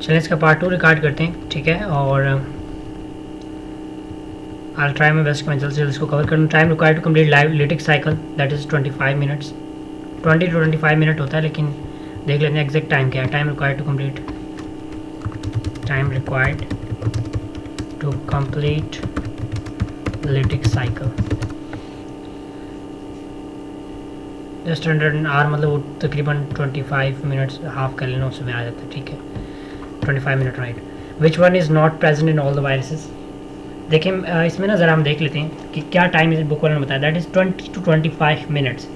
चलिए इसका part 2 record करते हैं, ठीक है। और आई ट्राई माई बेस्ट कि मैं जल्द से जल्द इसको कवर करूँ। Time required to complete live lytic cycle that is 25 minutes, 20 to 25 minute होता है, लेकिन देख लेते हैं एग्जैक्ट टाइम क्या है। Time required to complete lytic cycle just under an hour, मतलब वो तकरीबन 25 मिनट्स हाफ कर लेना उसमें आ जाता है, ठीक है। 25 minute right. Which one is not present in all the viruses. देखिए इसमें ना ज़रा हम देख लेते हैं कि क्या टाइम इस बुक वाले ने बताया, दैट इज़ 20 to 25 मिनट्स।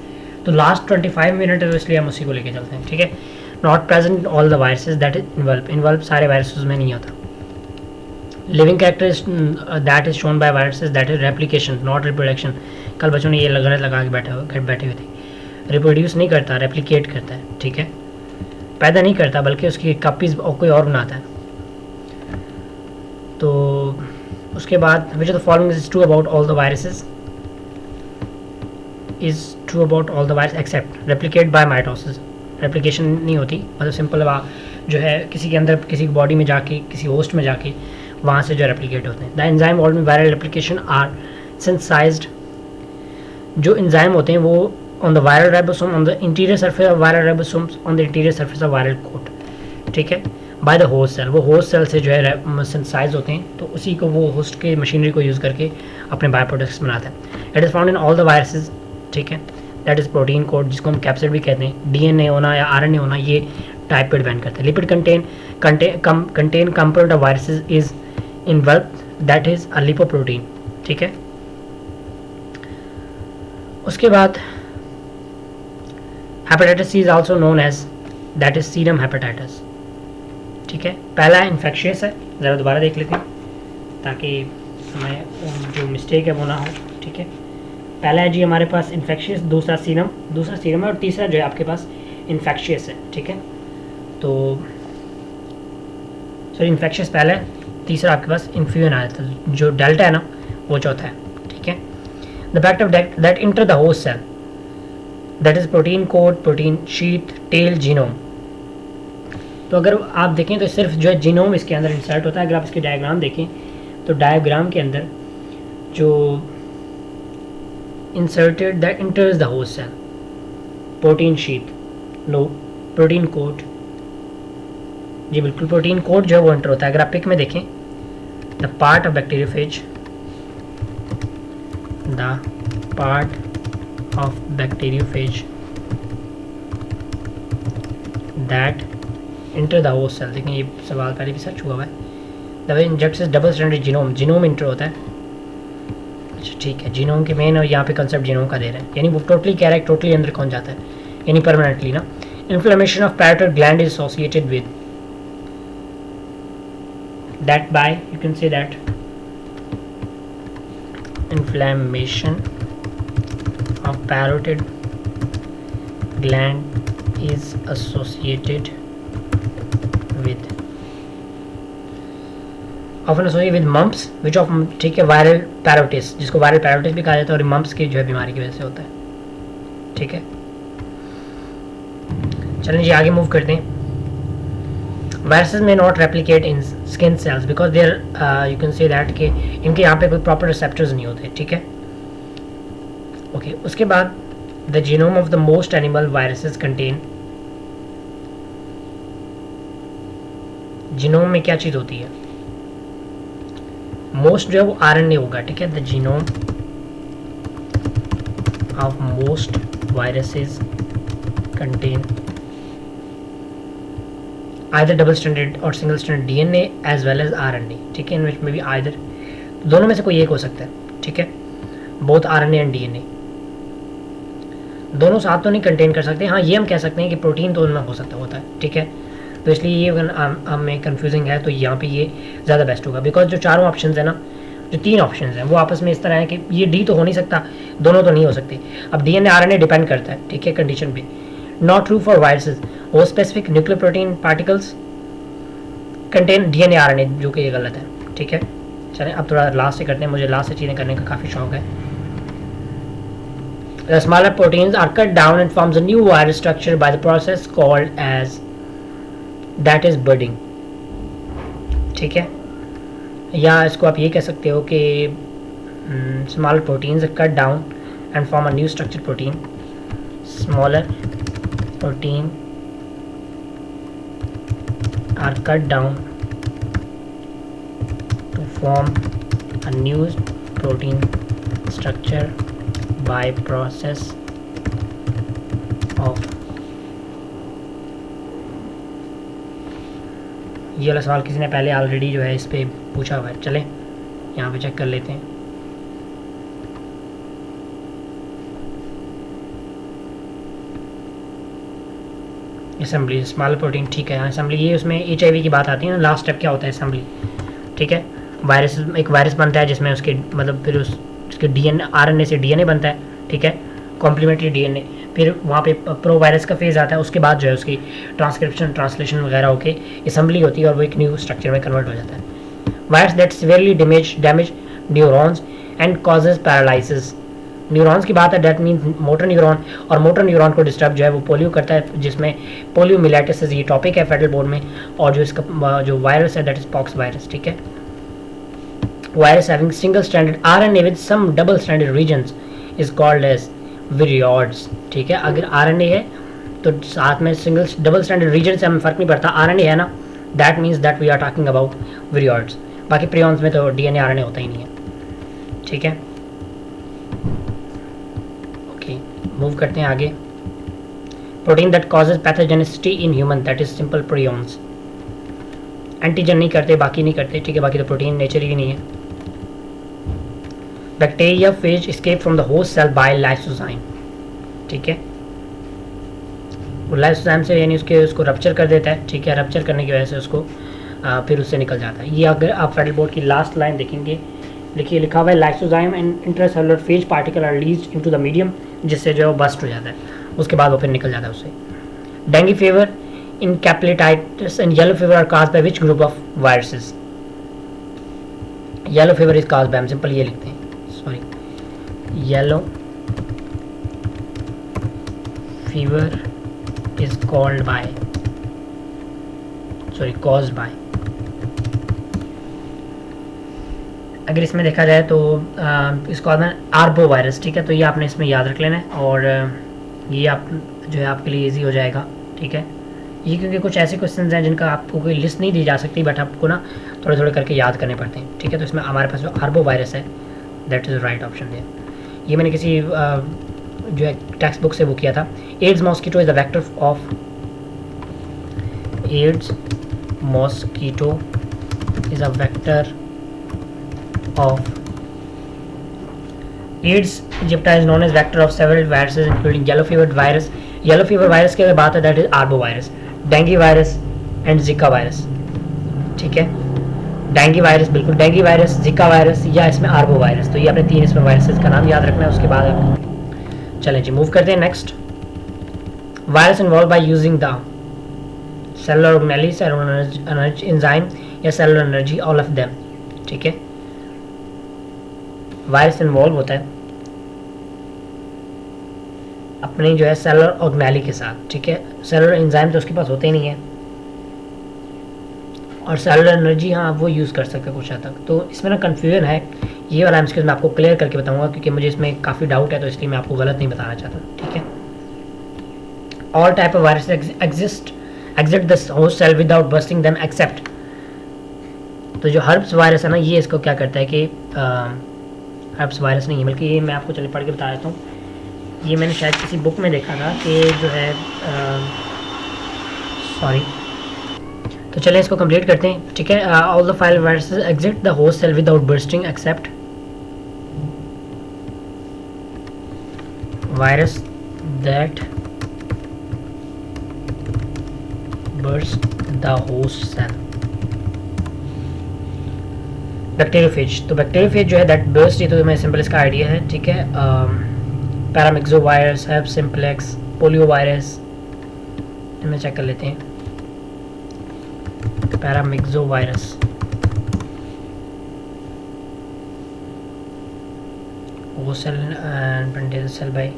तो लास्ट 25 मिनट है, तो इसलिए हम उसी को लेके चलते हैं, ठीक है। Not present all the viruses that is involve सारे वायरसेस में नहीं आता। Living character is that is shown by viruses that is replication not reproduction. कल बच्चों ने ये गलत लगा के बैठे हुए थे। रिप्रोड्यूस नहीं करता, रेप्लिकेट करता है, ठीक है। पैदा नहीं करता बल्कि उसकी कॉपीज कोई और बनाता है। तो उसके बाद which of the following is true about all the viruses, is true about all the virus except replicate by mitosis. Replication नहीं होती, मतलब सिंपल जो है किसी के अंदर किसी की बॉडी में जाके किसी होस्ट में जाके वहाँ से जो रेप्लिकेट होते हैं। द एंजाइम ऑल में वायरल रेप्लिकेशन आर सिंथेसाइज्ड। जो एंजाइम होते हैं वो on the viral ribosome on the interior surface of viral ribosomes on the interior surface of viral coat, ठीक है, बाय द होस्ट सेल। वो होस्ट सेल से जो है सिंथेसाइज होते हैं, तो उसी को वो होस्ट के मशीनरी को यूज़ करके अपने बायो प्रोडक्ट्स बनाता है। It is found in all the viruses, ठीक है। दैट इज़ प्रोटीन कोड, जिसको हम कैप्सिड भी कहते हैं। डीएनए होना या आरएनए होना ये टाइप पर डिपेंड करता है। Lipid content component of viruses is involve that is a lipoprotein, ठीक है। उसके बाद hepatitis C is also known as that is serum hepatitis, ठीक है। पहला इन्फेक्शियस है, ज़रा दोबारा देख लेते हैं ताकि हमें जो मिस्टेक है वो ना हो, ठीक है। पहला है जी हमारे पास इन्फेक्शियस, दूसरा सीरम है, और तीसरा जो है आपके पास इन्फेक्शियस है, ठीक है। तो सॉरी इन्फेक्शियस पहला है, तीसरा आपके पास इन्फ्यूजन आया था, जो डेल्टा है ना वो चौथा है, ठीक है। The fact of that enter the host cell that is protein coat, protein sheath, tail, genome. तो अगर आप देखें तो सिर्फ जो है जीनोम इसके अंदर इंसर्ट होता है। अगर आप इसके डायग्राम देखें तो डायग्राम के अंदर जो inserted that enters the host cell, protein sheet, no, protein code, जी बिल्कुल प्रोटीन कोड जो है वो एंटर होता है। अगर आप पिक में देखें the part of bacteriophage, the part of bacteriophage that enter the host cell. देखें ये सवाल पहले भी सर्च हुआ है। The way injects double stranded genome, genome enter होता है, अच्छा ठीक है। जीनोम के मेन और यहाँ पे कंसेप्ट जीनोम का दे रहे हैं, यानी वो टोटली कह रहा है टोटली अंदर कौन जाता है, यानी परमानेंटली ना। Inflammation of parotid gland is associated with that by you can say that inflammation of parotid gland is associated with often associated with mumps which of, ठीक है, वायरल पैरोटिस, जिसको वायरल पैरोटिस भी कहा जाता है, और मम्प्स की जो है बीमारी की वजह से होता है, ठीक है। चलें जी आगे मूव करते हैं। वायरसेस में not replicate in skin cells because there you can say that कि इनके यहाँ पे कोई प्रॉपर रिसेप्टर्स नहीं होते, ठीक है। ओके, उसके बाद the genome of the most animal viruses contain, genome में क्या चीज़ होती है, मोस्ट जो है वो आरएनए होगा, ठीक है। The genome of most viruses contain either double stranded और single stranded DNA as well as RNA, ठीक है। इन विच में भी either, दोनों में से कोई एक हो सकता है, ठीक है। both RNA एंड DNA दोनों साथ तो नहीं कंटेन कर सकते। हाँ ये हम कह सकते हैं कि प्रोटीन तो उनमें हो सकता होता है, ठीक है। तो इसलिए ये हमें कन्फ्यूजिंग है, तो यहाँ पे ये ज़्यादा बेस्ट होगा बिकॉज जो चारों ऑप्शन है ना, जो तीन ऑप्शन हैं वो आपस में इस तरह है कि ये डी तो हो नहीं सकता, दोनों तो नहीं हो सकते। अब DNA RNA डिपेंड करता है, ठीक है, कंडीशन पे। नॉट ट्रू फॉर वायरसेस, वो specific nuclear protein particles contain DNA RNA, जो कि ये गलत है, ठीक है। चलें अब थोड़ा लास्ट से करते हैं, मुझे लास्ट से चीज़ें करने का काफ़ी शौक है। The smaller proteins are cut down and forms a new virus structure by the process called as that is budding, ठीक है। या इसको आप ये कह सकते हो कि small proteins cut down and form a new structure protein, smaller protein are cut down to form a new protein structure by process of. ये वाला सवाल किसी ने पहले ऑलरेडी जो है इस पे पूछा हुआ है, चले यहाँ पे चेक कर लेते हैं। असेंबली स्मॉल प्रोटीन, ठीक है। असेंबली ये उसमें HIV की बात आती है ना, लास्ट स्टेप क्या होता है, असेंबली, ठीक है। वायरस, एक वायरस बनता है जिसमें उसके मतलब फिर उसके DNA RNA से DNA बनता है, ठीक है, कॉम्प्लीमेंट्री DNA। फिर वहाँ पे प्रो वायरस का फेज़ आता है, उसके बाद जो है उसकी ट्रांसक्रिप्शन ट्रांसलेशन वगैरह होके असेंबली होती है और वो एक न्यू स्ट्रक्चर में कन्वर्ट हो जाता है। Virus that severely damage neurons and causes paralysis. Neurons की बात है, डेट मीन मोटर न्यूरॉन, और मोटर न्यूरॉन को डिस्टर्ब जो है वो पोलियो करता है, जिसमें पोलियो मिलेटिस ये टॉपिक है फेडरल बोर्ड में। और जो इसका जो वायरस है दैट इज पॉक्स वायरस, ठीक है। Virus having single stranded RNA with some double stranded regions is called as viroids, ठीक है। अगर RNA है तो साथ में सिंगल डबल स्ट्रैंडेड रीजन से हमें फ़र्क नहीं पड़ता, RNA है ना, that means that we are talking about viroids. बाकी प्रियॉन्स में तो DNA RNA होता ही नहीं है, ठीक है। ओके, मूव करते हैं आगे। Protein that causes pathogenicity in human that is simple prions. Antigen नहीं करते, बाकी नहीं करते, ठीक है, बाकी तो प्रोटीन नेचर ही नहीं है। Bacteria phage escape from the host cell by lysozyme, ठीक है। वो लाइसोजाइम से यानी उसको रप्चर कर देता है, ठीक है। रप्चर करने की वजह से उसको फिर उससे निकल जाता है। ये अगर आप फेडरल बोर्ड की लास्ट लाइन देखेंगे, देखिए लिखा हुआ है lysozyme and intracellular phage particle are released into the medium, जिससे जो है वो बस्ट हो जाता है, उसके बाद वो फिर निकल जाता है उससे। Dengue fever, encephalitis and yellow fever are caused by which group of viruses. Yellow fever is caused by, हम सिंपल ये लिखते हैं, sorry, yellow fever is called by, sorry, caused by. अगर इसमें देखा जाए तो इसको आर्बो वायरस, ठीक है। तो ये आपने इसमें याद रख लेना है, और ये आप जो है आपके लिए इजी हो जाएगा, ठीक है। ये क्योंकि कुछ ऐसे क्वेश्चंस हैं जिनका आपको कोई लिस्ट नहीं दी जा सकती, बट आपको ना थोड़े थोड़े करके याद करने पड़ते हैं, ठीक है। तो इसमें हमारे पास जो आर्बो वायरस है दैट इज़ राइट ऑप्शन है। ये मैंने किसी जो है टेक्स्ट बुक से वो किया था। Aedes mosquito is the vector of, Aedes mosquito is a vector of AIDS aegypti is known as vector of several viruses including yellow fever virus. Yellow fever virus की अगर बात है that is arbovirus, dengue virus and zika virus, ठीक है। dengue virus, बिल्कुल dengue virus, zika virus या इसमें arbovirus। तो ये आपने 3 इसमें वायरसेस का नाम याद रखना है, उसके बाद आप चलें जी मूव करते हैं next. Virus involve by using the cellular organelle, cellular enzyme या cellular energy, all of them, ठीक है। वायरस इन्वॉल्व होता है अपनी जो है सेलुलर ऑर्गेनेली के साथ, ठीक है। सेलुलर एंजाइम तो उसके पास होते ही नहीं है, और सेलुलर एनर्जी हाँ वो यूज़ कर सकते हैं कुछ हद तक। तो इसमें ना कन्फ्यूजन है, ये वाला मैं आपको क्लियर करके बताऊंगा क्योंकि मुझे इसमें काफ़ी डाउट है, तो इसलिए मैं आपको गलत नहीं बताना चाहता, ठीक है। All type of virus exit the host cell without busting them except. तो जो हर्ब्स वायरस है ना, ये इसको क्या करता है कि हर्ब्स वायरस नहीं है, बल्कि ये मैं आपको चले पढ़ के बता देता हूँ। ये मैंने शायद किसी बुक में देखा था कि जो है सॉरी, तो चलें इसको कंप्लीट करते हैं, ठीक है। All the file viruses exit the host cell without bursting except virus that burst the host cell. Bacteriophage, तो बैक्टीरियोफेज जो है दैट बर्स्ट, ये तो मैं सिंपल इसका आइडिया है, ठीक है। Paramyxo virus, have simplex, polio virus, इनमें चेक कर लेते हैं। पैरामिक्सो वायरस, वो सेल एंड पेंटेज सेल बाय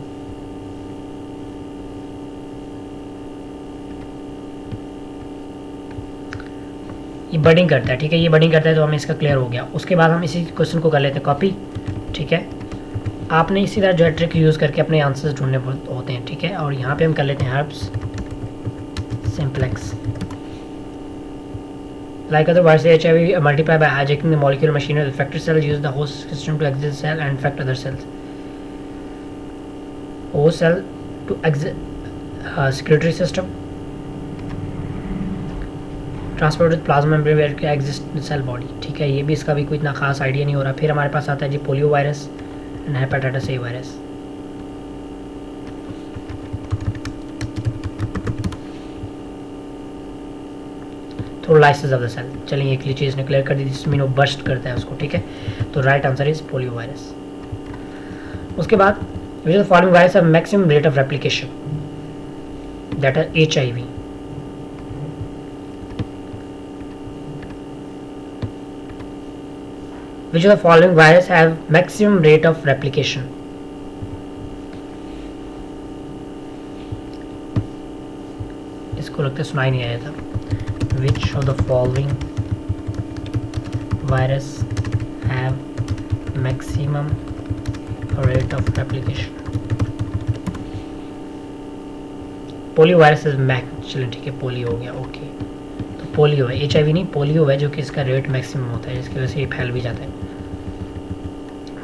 ये बडिंग करता है, ठीक है, ये बडिंग करता है, तो हमें इसका क्लियर हो गया। उसके बाद हम इसी क्वेश्चन को कर लेते हैं कॉपी, ठीक है। आपने इसी तरह जो है ट्रिक यूज़ करके अपने आंसर्स ढूंढने होते हैं, ठीक है। और यहाँ पे हम कर लेते हैं herbs simplex. Like other viruses, HIV multiply by hijacking the molecular machinery of the infected cell, use the host system to exit the cell and infect other cells. Host cell to exit secretory system. Transport with plasma membrane where it exits the cell body. ठीक है, ये भी इसका भी कोई इतना खास idea नहीं हो रहा। फिर हमारे पास आता है जी polio virus and hepatitis A virus. Through lysis of the cell. चलिए एक चीज़ ने क्लियर कर दी, जिसमें वो बर्स्ट करता है उसको, ठीक है। तो right answer is polio virus. उसके बाद which the following virus have maximum rate of replication, that is HIV। Which of the following virus have maximum rate of replication? इसको लगता है सुनाई नहीं आया था। Which of the following virus have maximum rate of replication? Polio virus is चलिए ठीक है, पोलियो हो गया, ओके। तो पोलियो है, HIV नहीं, पोलियो है जो कि इसका रेट मैक्सिमम होता है, जिसकी वजह से ये फैल भी जाता है।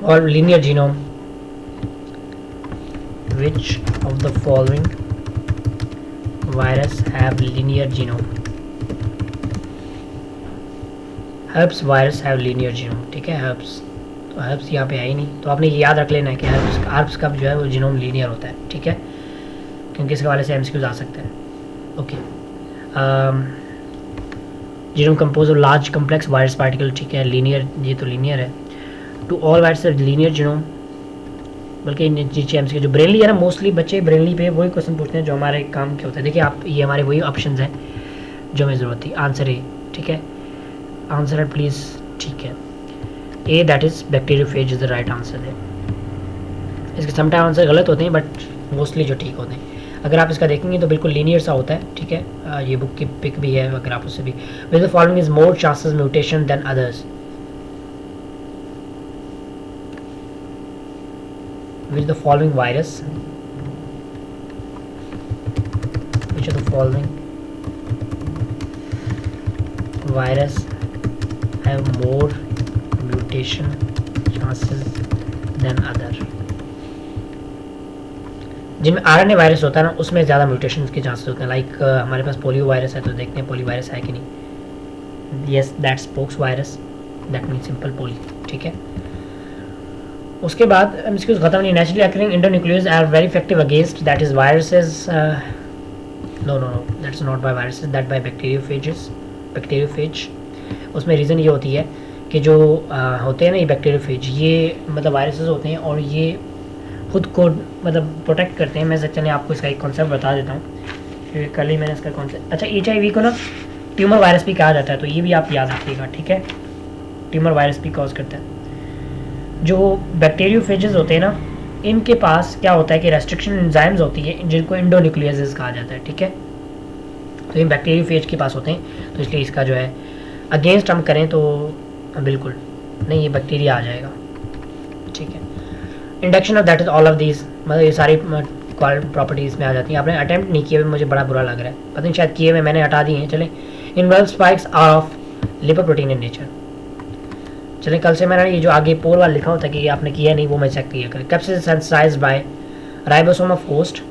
और linear genome, which of the following virus have linear genome? Herbs virus have linear genome, ठीक है, हर्ब्स। तो हर्ब्स यहाँ पे है ही नहीं, तो आपने ये याद रख लेना है कि हर्ब्स का जो है वो जीनोम लीनियर होता है, ठीक है, क्योंकि इसके वाले से MCQs आ सकते हैं, okay. Genome compose of large complex virus particle, ठीक है, लीनियर, ये तो लीनियर है। To all virus linear genome, बल्कि नीचे MCQ जो ब्रेनली है ना, मोस्टली बच्चे ब्रेनली पे वही क्वेश्चन पूछते हैं जो हमारे काम के होते हैं। देखिए आप, ये हमारे वही ऑप्शन हैं जो हमें ज़रूरत थी। आंसर ए, ठीक है, आंसर है प्लीज़, ठीक है, A that is bacteriophage is the right answer है। इसके समटाइम आंसर गलत होते हैं बट मोस्टली जो ठीक होते हैं। अगर आप इसका देखेंगे तो बिल्कुल लीनियर सा होता है, ठीक है। ये बुक की पिक भी है, अगर आप उससे भी। With the following is more chances mutation than others, which the following virus, which of the following virus have more mutation chances than other? जिनमें RNA वायरस होता है ना, उसमें ज़्यादा म्यूटेशन के चांसेस होते हैं। लाइक हमारे पास पोलियो वायरस है, तो देखते हैं पोलियो वायरस है कि नहीं। Yes, that's pox virus, that mean simple poly, ठीक है। उसके बाद MCQs खत्म नहीं। Naturally occurring endonucleases are very effective against, that is viruses, no no no, that's not by viruses, that by bacteriophages, bacteriophage. उसमें रीज़न ये होती है कि जो होते हैं ना ये बैक्टीरियोफेज, ये मतलब वायरसेस होते हैं और ये खुद को मतलब प्रोटेक्ट करते हैं। मैं चलिए आपको इसका एक कॉन्सेप्ट बता देता हूँ। कल ही मैंने इसका कॉन्सेप्ट, अच्छा HIV को ना ट्यूमर वायरस भी कहा जाता है, तो ये भी आप याद रखिएगा, ठीक है। ट्यूमर वायरस भी कॉज करता है। जो बैक्टीरियोफेजेस होते हैं ना, इनके पास क्या होता है कि रेस्ट्रिक्शन एंजाइम्स होती है जिनको इंडोन्यूक्लियसेस कहा जाता है, ठीक है। तो ये बैक्टीरियोफेज के पास होते हैं, तो इसलिए इसका जो है अगेंस्ट हम करें तो बिल्कुल नहीं, ये बैक्टीरिया आ जाएगा, ठीक है। Induction of that is all of these, मतलब ये सारी प्रॉपर्टीज़ में आ जाती हैं। आपने अटैम्प्ट नहीं किए हुए, मुझे बड़ा बुरा लग रहा है, पता नहीं शायद किए हुए मैंने हटा दिए हैं। चले, involve spikes are of lipoprotein in nature. चले, कल से मैंने ये जो आगे पोल वाला लिखा होता है कि आपने किया नहीं, वो मैं चेक किया करें। Capsid sensitized by ribosome of host,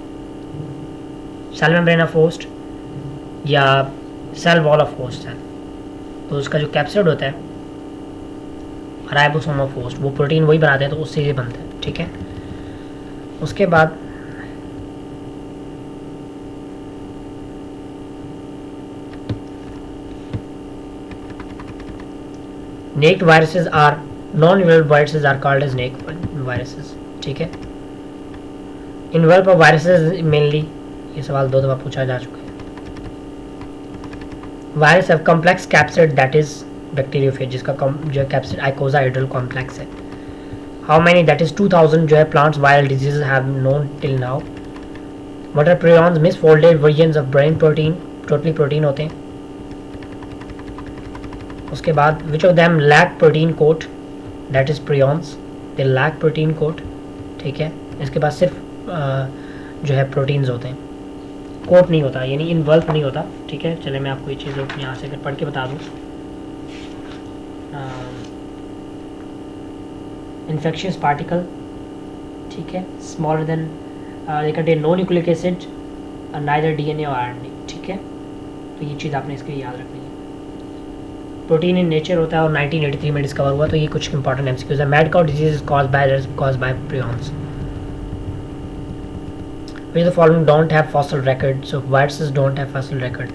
cell membrane of host या cell wall of host cell. तो उसका जो कैप्सिड होता है राइबोसोम ऑफ होस्ट, वो प्रोटीन वही बनाते हैं, तो उससे ये बनता है, ठीक है। उसके बाद naked viruses are non-involved viruses are called as snake viruses, ठीक है। इन्वॉल्व वायरसेस मेनली, ये सवाल 2 दफ़ा पूछा जा चुका है। Virus have complex capsid that is bacteriophage, जिसका जो कैप्सिड आइकोसाहेड्रल कॉम्प्लेक्स है। हाउ मैनी, दैट इज 2000 जो है plants viral diseases have known till now. What are prions misfolded versions of brain protein, totally protein होते हैं। उसके बाद which of them lack protein coat, that is prions, they lack protein coat, ठीक है। इसके बाद सिर्फ जो है प्रोटीन्स होते हैं, कोट नहीं होता, यानी इन्वॉल्व नहीं होता, ठीक है। चले मैं आपको ये चीज़ यहाँ से अगर पढ़ के बता दूँ, इन्फेक्शियस पार्टिकल, ठीक है, smaller than they contain no nucleic acid, neither DNA और आरएनए, ठीक है। तो ये चीज़ आपने इसके लिए याद रखनी है। प्रोटीन इन नेचर होता है और 1983 में डिस्कवर हुआ। तो ये कुछ इंपॉर्टेंट एमसीक्यूज है। Mad cow disease is caused by prions. Which of the following don't have fossil record? So viruses don't have fossil record,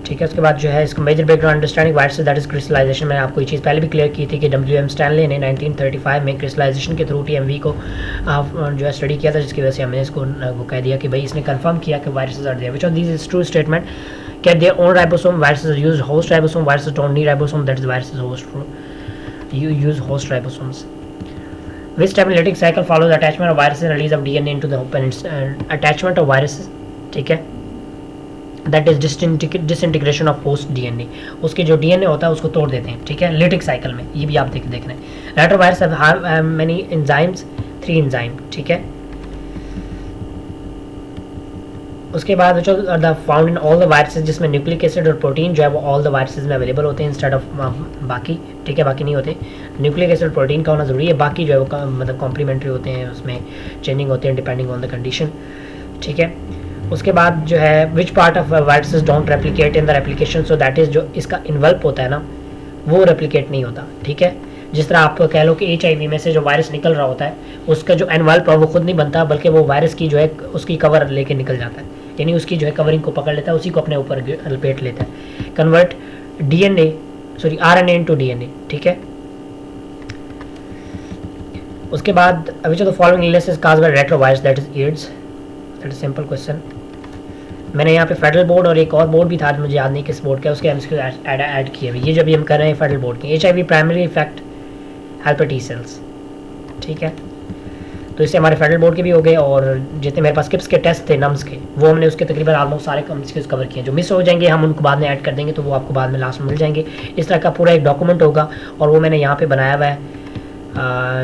ठीक है। उसके बाद जो है इसका major background understanding viruses, that is crystallization. मैंने आपको ये चीज़ पहले भी क्लियर की थी कि WM स्टैनले ने 1935 में क्रिस्टलाइजेशन के थ्रू TMV को जो है स्टडी किया था, जिसकी वजह से हमने इसको वो कह दिया कि भाई इसने कंफर्म किया कि viruses are there. Which of this is true statement? Cat their own ribosome, viruses use host ribosome, viruses don't need ribosome, that is viruses host you use host ribosomes. Which stabilitic cycle follows attachment of viruses and release of DNA into the open? Attachment of viruses, ठीक है, that is disintegration of host DNA। उसके जो DNA होता है उसको तोड़ देते हैं, ठीक है, लिटिक साइकिल में। ये भी आप देख रहे हैं। Retrovirus have many enzymes, 3 enzyme, ठीक है। उसके बाद जो the found in all the viruses, जिसमें न्यूक्लिक एसिड और प्रोटीन जो है वो ऑल द वायरसेस में अवेलेबल होते हैं इंस्टेड ऑफ बाकी, ठीक है, बाकी नहीं होते। न्यूक्लिक एसिड प्रोटीन का होना ज़रूरी है, बाकी जो है वो मतलब कॉम्प्लीमेंट्री होते हैं, उसमें चेंजिंग होते हैं डिपेंडिंग ऑन द कंडीशन, ठीक है। उसके बाद जो है which part of viruses don't replicate in the replication, so that is जो इसका इन्वल्प होता है ना वो रेप्लिकेट नहीं होता, ठीक है। जिस तरह आप कह लो कि HIV में से जो वायरस निकल रहा होता है उसका जो एनवल्प है वो खुद नहीं बनता, बल्कि वो वायरस की जो है उसकी कवर लेके निकल जाता है, यानी उसकी जो है कवरिंग को पकड़ लेता है, उसी को अपने ऊपर लपेट लेता है। कन्वर्ट RNA इनटू DNA, ठीक है। उसके बाद which of the following illness is caused by retrovirus, that is AIDS, that is simple question. मैंने यहाँ पे फेडरल बोर्ड और एक और बोर्ड भी था, मुझे याद नहीं किस बोर्ड का, उसके एमसीक्यू ऐड किए हुए। ये जो भी हम कर रहे हैं फेडरल बोर्ड के। HIV primary effect helper T cells, ठीक है। तो इससे हमारे फेडरल बोर्ड के भी हो गए, और जितने मेरे पास किप्स के टेस्ट थे नम्स के, वो हमने उसके तकरीबन ऑलमोस्ट सारे एमसीक्यूज कवर किए। जो मिस हो जाएंगे हम उनको बाद में ऐड कर देंगे, तो वो आपको बाद में लास्ट में मिल जाएंगे। इस तरह का पूरा एक डॉक्यूमेंट होगा, और वो मैंने यहाँ पे बनाया हुआ है।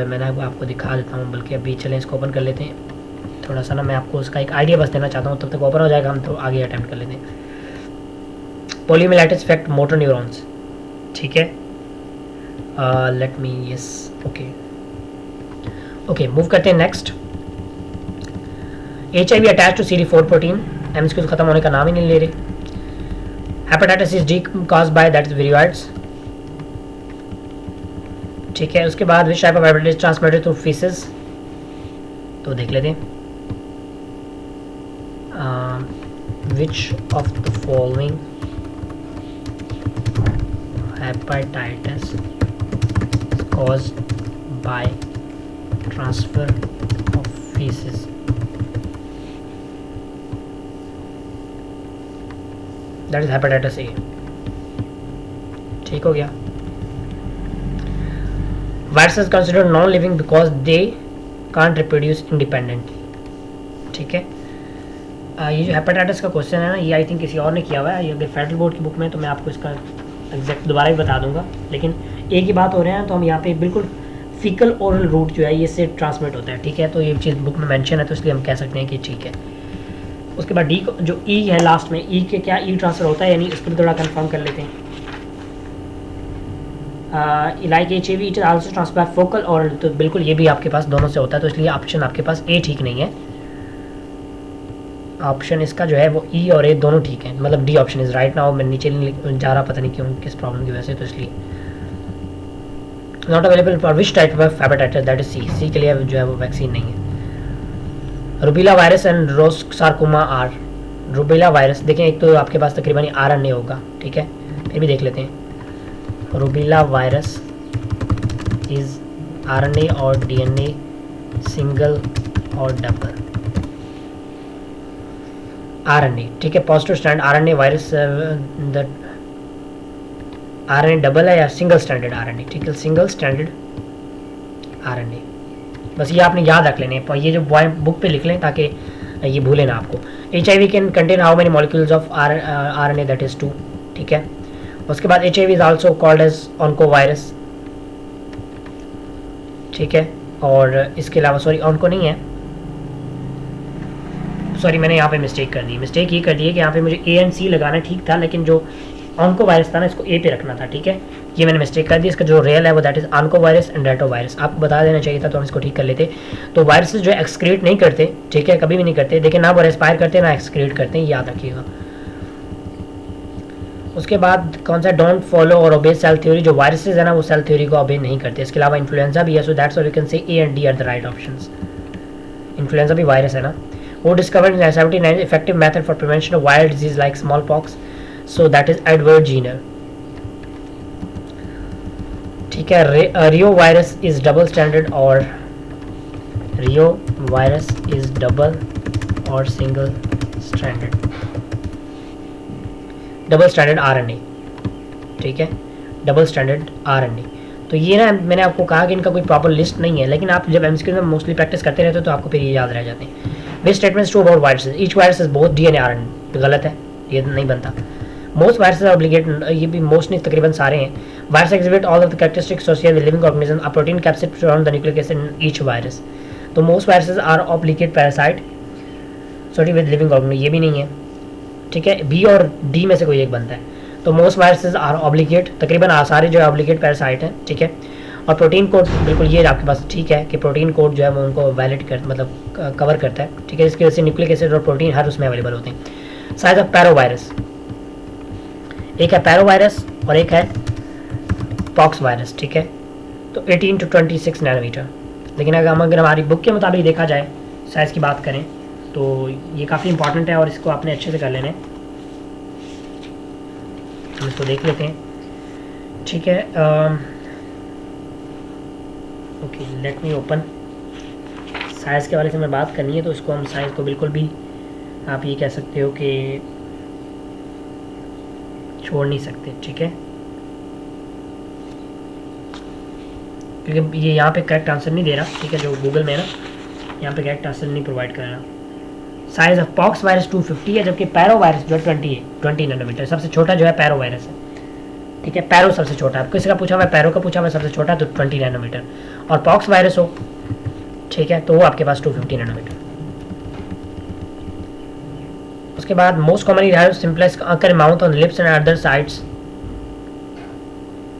मैंने आपको दिखा देता हूँ, बल्कि अभी चलें इसको ओपन कर लेते हैं। थोड़ा सा ना मैं आपको उसका एक आइडिया बस देना चाहता हूँ, तब तक ओपन हो जाएगा, हम तो आगे अटैम्प्ट कर लेते हैं। पोलीमिलाइटिस इफेक्ट मोटर न्यूरॉन्स, ठीक है। Let me yes okay move करते हैं next. HIV attach to CD4 protein, MCQ खत्म होने का नाम ही नहीं ले रहे। Hepatitis is D caused by, that is viroids, ठीक है। उसके बाद which type of hepatitis transmitted through faeces, तो देख लेते हैं। Which of the following hepatitis caused by transfer of feces, that is hepatitis A, ठीक हो गया। Viruses considered non-living because they can't reproduce independently, ठीक है। ये जो हेपेटाइटिस का क्वेश्चन है ना, ये आई थिंक किसी और ने किया हुआ है। ये अगर फेडरल बोर्ड की बुक में, तो मैं आपको इसका एग्जैक्ट दोबारा भी बता दूंगा, लेकिन एक ही बात हो रहा है। तो हम यहाँ पे बिल्कुल फीकल ओरल रूट जो है ये से ट्रांसमिट होता है, ठीक है। तो ये चीज़ बुक में मेंशन है, तो इसलिए हम कह सकते हैं कि ठीक है। उसके बाद डी जो ई है लास्ट में, ई के क्या ई ट्रांसफर होता है, यानी इसको भी थोड़ा कंफर्म कर लेते हैं। Like HIV it is also transfer by focal oral, तो बिल्कुल ये भी आपके पास दोनों से होता है, तो इसलिए ऑप्शन आपके पास ए ठीक नहीं है। ऑप्शन इसका जो है वो ई और ए दोनों ठीक है, मतलब D option is right now. मैं नीचे नहीं जा रहा, पता नहीं क्यों, किस प्रॉब्लम की वजह से, तो इसलिए not available for which type of hepatitis, that is C के लिए जो है वो वैक्सीन नहीं है। Rubella virus and Rous sarcoma are, rubella virus देखें, एक तो आपके पास तकरीबन RNA होगा, ठीक है, फिर भी देख लेते हैं। रूबेला वायरस इज RNA और DNA, सिंगल और डबल RNA, ठीक है। Positive strand RNA virus, the RNA double है या सिंगल स्टैंडर्ड RNA, ठीक है, सिंगल स्टैंडर्ड RNA। बस ये आपने याद रख लेने, ये जो बुक पे लिख लें ताकि ये भूले ना आपको। HIV can contain how many molecules of RNA, that is 2, ठीक है। उसके बाद HIV is also called as onco virus, ठीक है। और इसके अलावा सॉरी ऑन्को नहीं है, सॉरी मैंने यहाँ पे मिस्टेक कर दी, मिस्टेक ये कर दी है कि यहाँ पे मुझे A एंड C लगाना ठीक था, लेकिन जो ऑन्को वायरस था ना इसको A पे रखना था, ठीक है। ये मैंने मिस्टेक कर दी। इसका जो रियल है वो that is onco virus and रेटो virus, आपको बता देना चाहिए था तो हम इसको ठीक कर लेते। तो वायरसेस जो है एक्सक्रीट नहीं करते, ठीक है, कभी भी नहीं करते, देखिए ना वो रेस्पायर करते हैं ना एक्सक्रीट करते हैं, याद रखिएगा। उसके बाद कौन सा, डोंट फॉलो और ओबे सेल थ्योरी, जो वायरसेस है ना वो सेल थ्योरी को ओबे नहीं करते। इसके अलावा इन्फ्लुएंजा भी है, so that's why we can say A and D are the right options. Influenza भी वायरस है ना। वो discovered in 1979 effective method for prevention of viral disease like small pox, so that is Edward Jenner, ठीक है। Reo virus is double standard और reo virus is double और single standard, double standard RNA, ठीक है, double standard RNA। तो ये ना मैंने आपको कहा कि इनका कोई प्रॉपर लिस्ट नहीं है, लेकिन आप जब MCQ में मोस्टली प्रैक्टिस करते रहते हो तो आपको फिर ये याद रह जाते हैं। Which statements true about viruses, each virus is both DNA RNA, गलत है, ये नहीं बनता। मोस्ट वायरसेस आर ऑब्लिगेट, ये भी मोस्ट नहीं तकरीबन सारे हैं। Virus exhibit all of the characteristics associated with living organism, a protein capsid surround the nucleic acid in each virus. तो most viruses are obligate parasite associated with living organism, ये भी नहीं है, ठीक है। B और D में से कोई एक बनता है। तो मोस्ट वायरसेस आर ऑब्लिगेट, तकरीबन सारे जो है ऑब्लिगेट पैरासाइट हैं, ठीक है। और प्रोटीन कोड बिल्कुल ये आपके पास ठीक है कि प्रोटीन कोड जो है वो उनको वैलिड कर मतलब कवर करता है, ठीक है। इसकी वजह से न्यूक्लिक एसिड और प्रोटीन हर उसमें अवेलेबल होते हैं। साइज ऑफ पैरो वायरस, एक है पैरो वायरस और एक है पॉक्स वायरस, ठीक है। तो 18 to 26 नैनोमीटर, लेकिन अगर हमारी बुक के मुताबिक देखा जाए साइज़ की बात करें तो ये काफ़ी इंपॉर्टेंट है और इसको आपने अच्छे से कर लेना है। हम इसको देख लेते हैं, ठीक है। Okay let me open. Size के बारे से मैं बात करनी है तो इसको हम साइज़ को बिल्कुल भी आप ये कह सकते हो कि छोड़ नहीं सकते, ठीक है, क्योंकि ये यहाँ पे करेक्ट आंसर नहीं दे रहा, ठीक है, जो गूगल में है ना यहाँ पे करेक्ट आंसर नहीं प्रोवाइड कर रहा। साइज ऑफ पॉक्स वायरस 250 है, जबकि पैरो वायरस जो 20 नैनोमीटर, सबसे छोटा जो है पैरो वायरस है, ठीक है। पैरो सबसे छोटा है, किसी का पूछा हुआ पैरो का पूछा हुआ सबसे छोटा तो 20 नैनोमीटर, और पॉक्स वायरस हो, ठीक है, तो वो आपके पास 250 नैनोमीटर। उसके बाद most commonly have simplest occur mouth on lips and other sides,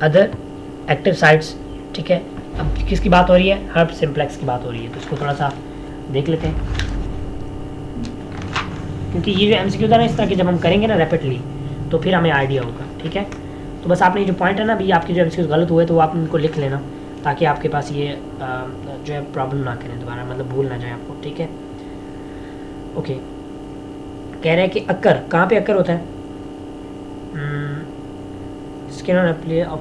other active sides, ठीक है। अब किसकी बात हो रही है, हर्ब सिंप्लेक्स की बात हो रही है, तो इसको थोड़ा सा देख लेते हैं, क्योंकि ये जो MCQ था ना इस तरह के जब हम करेंगे ना रैपिडली तो फिर हमें आइडिया होगा, ठीक है। तो बस आपने जो पॉइंट है ना, अभी आपके जो MCQ गलत हुए तो आप उनको लिख लेना ताकि आपके पास ये जो है प्रॉब्लम ना करें दोबारा, मतलब भूल ना जाए आपको, ठीक है। ओके, कह रहे हैं कि अक्कर कहाँ पे अक्कर होता है, skin on play of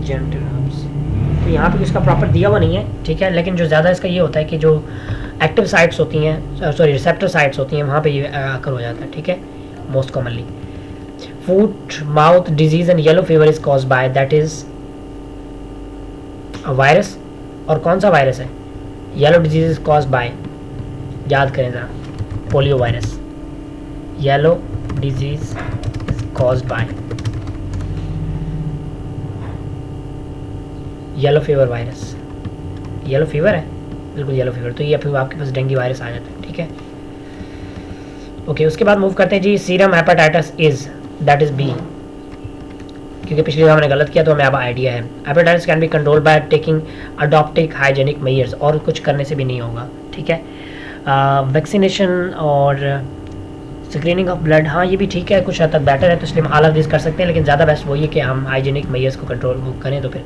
gentle herbs, तो यहाँ पे इसका प्रॉपर दिया हुआ नहीं है, ठीक है, लेकिन जो ज़्यादा इसका ये होता है कि जो एक्टिव साइट्स होती हैं, सॉरी रिसेप्टर साइट्स होती हैं, वहाँ पे ये अकर हो जाता है, ठीक है, most commonly. Foot mouth disease and yellow fever is cause by, that is a virus, और कौन सा वायरस है, yellow disease is cause by, याद करें ज़रा, polio virus, yellow disease is cause by yellow fever virus, yellow fever है बिल्कुल yellow fever, तो ये फिर आपके पास डेंगू वायरस आ जाता है, ठीक है। ओके, उसके बाद मूव करते हैं जी, serum hepatitis is, that is B, क्योंकि पिछली बार हमने गलत किया तो हमें अब आइडिया है। Hepatitis can be control by taking adaptive hygienic measures, और कुछ करने से भी नहीं होगा, ठीक है। वैक्सीनेशन और स्क्रीनिंग ऑफ ब्लड, हाँ ये भी ठीक है, कुछ हद तक बेटर है, तो इसलिए हम ऑल ऑफ दिस कर सकते हैं, लेकिन ज़्यादा बेस्ट वही है कि हम हाइजेनिक मेजर्स को कंट्रोल करें तो फिर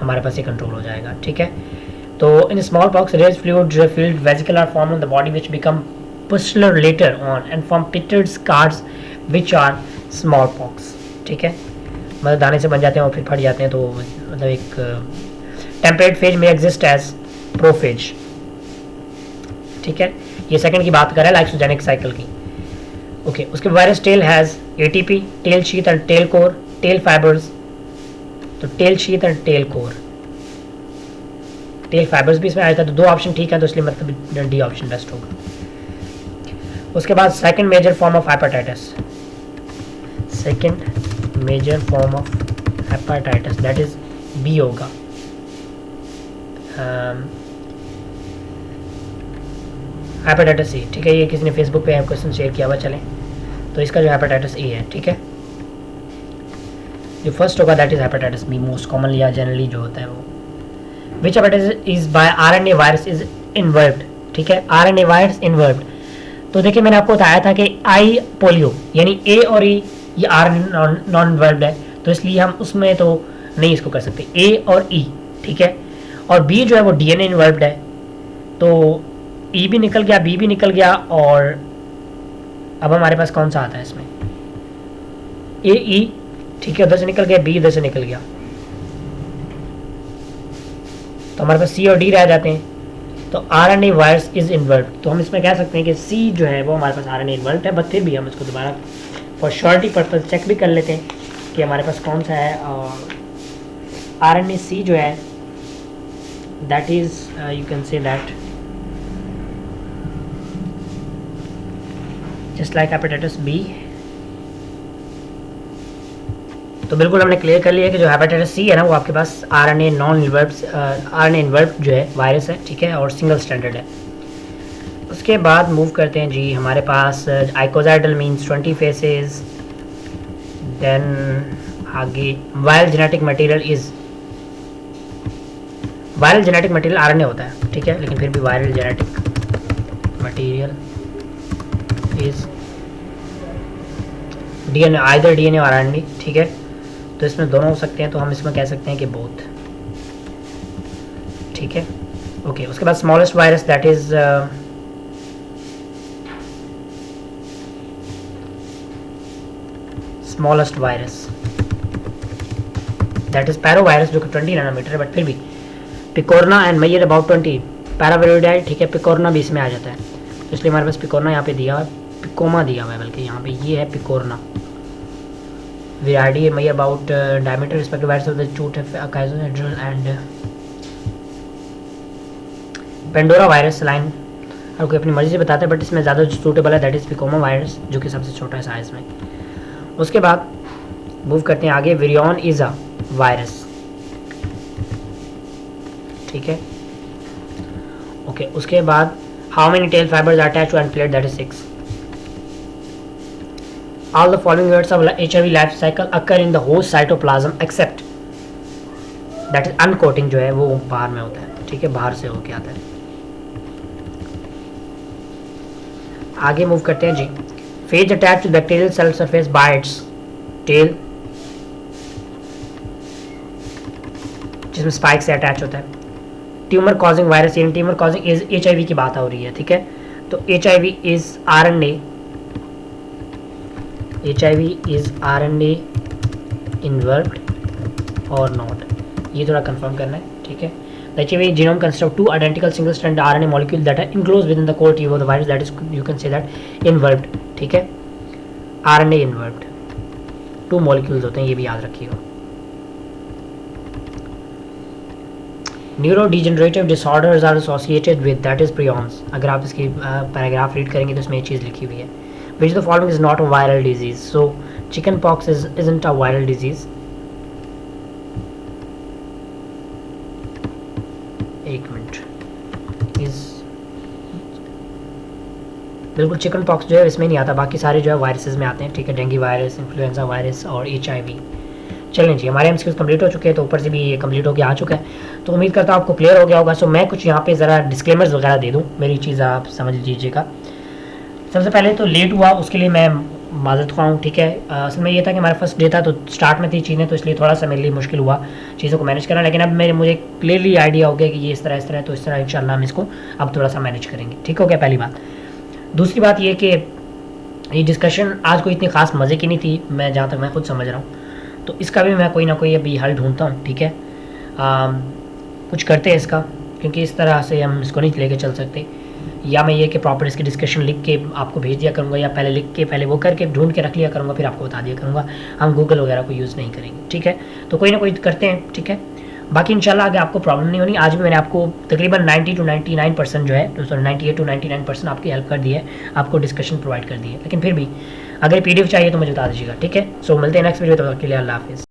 हमारे पास ये कंट्रोल हो जाएगा, ठीक है। तो in smallpox rash fluid filled vesicle are form on the body which become pustular later on and form pitted scars which are smallpox, ठीक है, मतलब दाने से बन जाते हैं और फिर फट जाते हैं, तो मतलब एक टेम्परेट फेज में एग्जिस्ट एज प्रोफेज, ठीक है। ये सेकंड की बात करें लाइसोजेनिक साइकिल की। ओके, उसके virus tail has ATP, tail sheath and tail core, tail fibres, तो tail sheath and tail core, tail fibres भी इसमें आया था, तो 2 ऑप्शन ठीक है, तो इसलिए मतलब डी ऑप्शन बेस्ट होगा। उसके बाद second major form of hepatitis, second major form of hepatitis that is B होगा। हेपेटाइटिस सी, ठीक है, ये किसी ने फेसबुक पे क्वेश्चन शेयर किया हुआ, चलें तो इसका जो हेपेटाइटिस ए है, ठीक है, जो फर्स्ट होगा that is hepatitis B, most commonly या जनरली जो होता है वो। Which hepatitis is by RNA virus is involved, ठीक है, आरएनए वायरस इन्वर्ब्ड। तो देखिए मैंने आपको बताया था कि आई पोलियो यानी ए और ई ये आरएनए नॉन इन्वर्ब्ड है, तो इसलिए हम उसमें तो नहीं इसको कर सकते, ए और ई, ठीक है। और बी जो है वो डीएनए इन्वर्ब्ड है, तो ई भी निकल गया, बी भी निकल गया, और अब हमारे पास कौन सा आता है इसमें, ए ई, ठीक है, उधर से निकल गया, बी इधर से निकल गया, तो हमारे पास सी और डी रह जाते हैं। तो आरएनए वायरस इज इन्वर्ब्ड, तो हम इसमें कह सकते हैं कि सी जो है वो हमारे पास आरएनए इन्वर्ब्ड है, बट फिर भी हम इसको दोबारा फॉर श्योरिटी पर्पज चेक भी कर लेते हैं कि हमारे पास कौन सा है। और आरएनए सी जो है that is you can say that just like hepatitis B. तो बिल्कुल हमने क्लियर कर लिया कि जो हेपेटाइटिस सी है ना वो आपके पास आरएनए नॉन इन्वर्ब्ड, आरएनए इन्वर्ब्ड जो है वायरस है, ठीक है, और सिंगल स्टैंडर्ड है। उसके बाद मूव करते हैं जी, हमारे पास आइकोजाइडल मीन्स 20 फेसेस, देन आगे viral genetic material is, viral genetic material RNA होता है, ठीक है, लेकिन फिर भी viral genetic material is DNA, either DNA और आरएनए, ठीक है, तो इसमें दोनों हो सकते हैं, तो हम इसमें कह सकते हैं कि बोथ, ठीक है, ओके। उसके बाद smallest virus that is smallest virus that is पैरो वायरस जो कि 20 नैनोमीटर है, बट फिर भी पिकोरना एंड मेयर अबाउट 20, पैराविरोइडाई, ठीक है, पिकोरना भी इसमें आ जाता है, तो इसलिए हमारे पास पिकोरना यहाँ पे दिया हुआ है, पिकोमा दिया हुआ है, बल्कि यहाँ पे ये है पिकोरना। विराडी may about diameter respective virus of the tooth caizonadral and Pandora virus line आपको अपनी मर्जी से बताता है, बट इसमें ज़्यादा जो सूटेबल है दैट इज़ पिकोमा वायरस जो कि सबसे छोटा है साइज में। उसके बाद मूव करते हैं आगे, विरियन इज अ वायरस, ठीक है, ओके। उसके बाद how many tail fibers attach to end plate that is 6। All the following events of HIV life cycle occur in the host cytoplasm except that is uncoating जो है वो बाहर में होता है, ठीक है, बाहर से होके आता है। आगे मूव करते हैं जी, phage attached to bacterial cell surface by its tail, जिसमें स्पाइक से अटैच होता है। ट्यूमर कॉजिंग वायरस, यानी ट्यूमर कॉजिंग इज HIV की बात हो रही है, ठीक है, तो HIV is RNA, HIV is RNA involved or not, ये थोड़ा कंफर्म करना है, ठीक है। The HIV genome consists of 2 identical single strand RNA molecules that are enclosed within the core tube of the virus, that is you can say that involved, ठीक है, RNA involved 2 molecules होते हैं, ये भी याद रखिएगा। Neurodegenerative disorders are associated with, that is prions, अगर आप इसकी पैराग्राफ रीड करेंगे तो इसमें ये चीज़ लिखी हुई है। Which of the following is not a viral disease? So chickenpox isn't a viral disease. एक मिनट, इस बिल्कुल चिकन पॉक्स जो है इसमें नहीं आता, बाकी सारे जो है वायरसेस में आते हैं, ठीक है, डेंगू वायरस, इन्फ्लुएंजा वायरस और HIV। चलें जी, हमारे एमसीक्यूज कंप्लीट हो चुके हैं, तो ऊपर से भी ये कंप्लीट होकर आ चुका है, तो उम्मीद करता हूँ आपको क्लियर हो गया होगा। सो मैं कुछ यहाँ पे ज़रा डिस्क्लेमर्स वगैरह दे दूँ, मेरी चीज़ आप समझ लीजिएगा। सबसे पहले तो लेट हुआ उसके लिए मैं माजरत ख्वाह हूँ, ठीक है, असल में ये था कि हमारा फर्स्ट डे था, तो स्टार्ट में थी चीज़ें, तो इसलिए थोड़ा सा मेरे लिए मुश्किल हुआ चीज़ों को मैनेज करना, लेकिन अब मुझे क्लियरली आइडिया हो गया कि ये इस तरह तो इस तरह इंशाल्लाह हम इसको अब थोड़ा सा मैनेज करेंगे, ठीक हो गया, पहली बात। दूसरी बात ये कि ये डिस्कशन आज कोई इतनी ख़ास मज़े की नहीं थी, मैं जहाँ तक मैं खुद समझ रहा हूँ, तो इसका भी मैं कोई ना कोई अभी हल ढूंढता हूँ, ठीक है, कुछ करते हैं इसका, क्योंकि इस तरह से हम इसको नहीं लेके चल सकते। या मैं ये कि प्रॉपर इसकी डिस्कशन लिख के आपको भेज दिया करूँगा, या पहले लिख के पहले वो करके ढूंढ के रख लिया करूँगा, फिर आपको बता दिया करूँगा, हम गूगल वगैरह को यूज़ नहीं करेंगे, ठीक है, तो कोई ना कोई करते हैं, ठीक है। बाकी इंशाल्लाह आगे आपको प्रॉब्लम नहीं होनी। आज भी मैंने आपको तकरीबन 90 to 99% जो है, सॉरी 98 to 99% आपकी हेल्प कर दी है, आपको डिस्कशन प्रोवाइड कर दी है। लेकिन फिर भी अगर PDF चाहिए तो मुझे बता दीजिएगा, ठीक है। सो मिलते हैं नेक्स्ट वीडियो, तब तक के लिए अल्लाह हाफिज़।